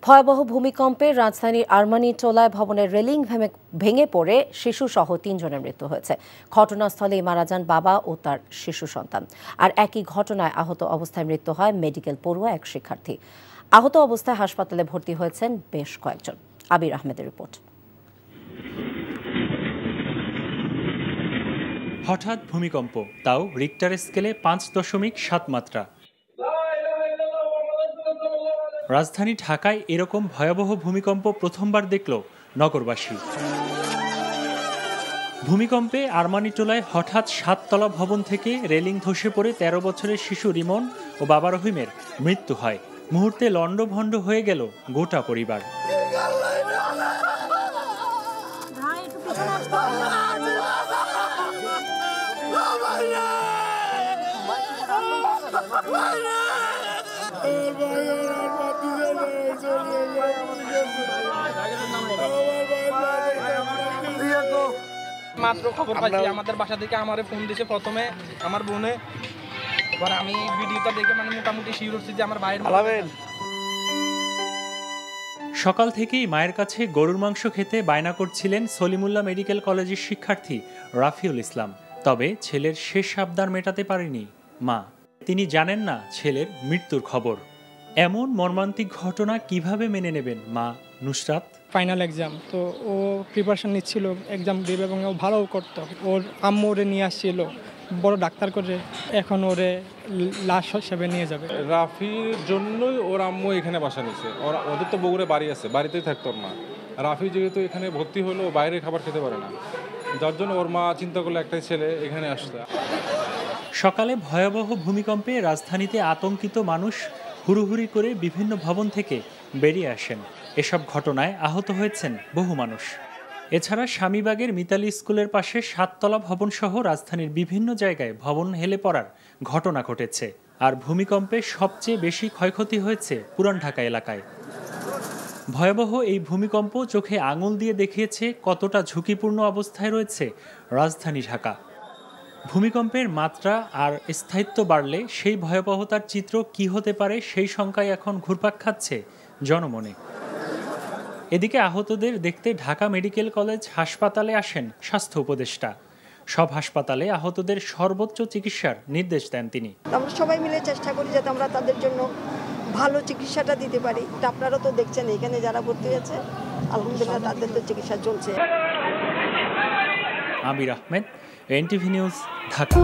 ভয়াবহ ভূমিকম্পে রাজধানীর আরমানিটোলায় ভবনের রেলিং ভেঙে পড়ে শিশুসহ ৩ জনের মৃত্যু হয়েছে। ঘটনাস্থলেই মারা যান বাবা ও তার শিশু সন্তান। আর একই ঘটনায় আহত অবস্থায় মৃত্যু হয় মেডিকেল পড়ুয়া এক শিক্ষার্থী। আহত অবস্থায় হাসপাতালে ভর্তি হয়েছেন বেশ কয়েকজন। আবির আহমেদের রিপোর্ট। হঠাৎ ভূমিকম্প, তাও রিক্টার স্কেলে 5.7 মাত্রা। রাজধানী ঢাকায় এরকম ভয়াবহ ভূমিকম্প প্রথমবার দেখল নগরবাসী। ভূমিকম্পে আরমানিটোলায় হঠাৎ 7তলা ভবন থেকে রেলিং ধসে পড়ে 13 বছরের শিশু রিমন ও বাবা রহিমের মৃত্যু হয়। মুহূর্তে লণ্ডভণ্ড হয়ে গেল গোটা পরিবার। মাত্র খবর পাইছি, আমাদের বাসা থেকে আমারে ফোন দিয়েছে প্রথমে আমার বোনে। এবার আমি ভিডিওটা দেখে মোটামুটি শিওর হচ্ছি যে আমার ভাইয়ের। সকাল থেকেই মায়ের কাছে গরুর মাংস খেতে বায়না করছিলেন সলিমুল্লাহ মেডিকেল কলেজের শিক্ষার্থী রাফিউল ইসলাম। তবে ছেলের শেষ আবদার মেটাতে পারেনি মা। তিনি জানেন না ছেলের মৃত্যুর খবর। এমন মর্মান্তিক ঘটনা কিভাবে মেনে নেবেন মা নুসরাত? ফাইনাল এক্সাম, তো ও প্রিপারেশন নিচ্ছিল, এক্সাম দেবে এবং ও ভালোও করতো। ওর আম্মু ওরে নিয়ে আসছিল বড় ডাক্তার করে, এখন ওরে লাশ হিসেবে নিয়ে যাবে। রাফির জন্যই ওর আম্মু এখানে বাসা নিছে। ওদের তো বগুড়ে বাড়ি আছে, বাড়িতেই থাকতো ওর মা। রাফি যেহেতু এখানে ভর্তি হলো, বাইরে খাবার খেতে পারে না, যার জন্য ওর মা চিন্তা করলো একটাই ছেলে এখানে আসছে। সকালে ভয়াবহ ভূমিকম্পে রাজধানীতে আতঙ্কিত মানুষ হুড়োহুড়ি করে বিভিন্ন ভবন থেকে বেরিয়ে আসেন। এসব ঘটনায় আহত হয়েছেন বহু মানুষ। এছাড়া স্বামীবাগের মিতালি স্কুলের পাশে 7তলা ভবনসহ রাজধানীর বিভিন্ন জায়গায় ভবন হেলে পড়ার ঘটনা ঘটেছে। আর ভূমিকম্পে সবচেয়ে বেশি ক্ষয়ক্ষতি হয়েছে পুরান ঢাকা এলাকায়। ভয়াবহ এই ভূমিকম্প চোখে আঙুল দিয়ে দেখিয়েছে কতটা ঝুঁকিপূর্ণ অবস্থায় রয়েছে রাজধানী ঢাকা। ভূমিকম্পের মাত্রা আর স্থায়িত্ব বাড়লে সেই ভয়াবহতার চিত্র কি হতে পারে সেই শঙ্কায় এখন ঘুরপাক খাচ্ছে জনমনে। এদিকে আহতদের দেখতে ঢাকা মেডিকেল কলেজ হাসপাতালে আসেন স্বাস্থ্য উপদেষ্টা। সব হাসপাতালে আহতদের সর্বোচ্চ চিকিৎসার নির্দেশ দেন তিনি। আমরা সবাই মিলে চেষ্টা করি যাতে আমরা তাদের জন্য ভালো চিকিৎসাটা দিতে পারি। আপনারা তো দেখছেন এখানে যারা ভর্তি হয়েছে, আলহামদুলিল্লাহ তাদের তো চিকিৎসা চলছে। আবির আহমেদ, এনটিভি নিউজ, ঢাকা।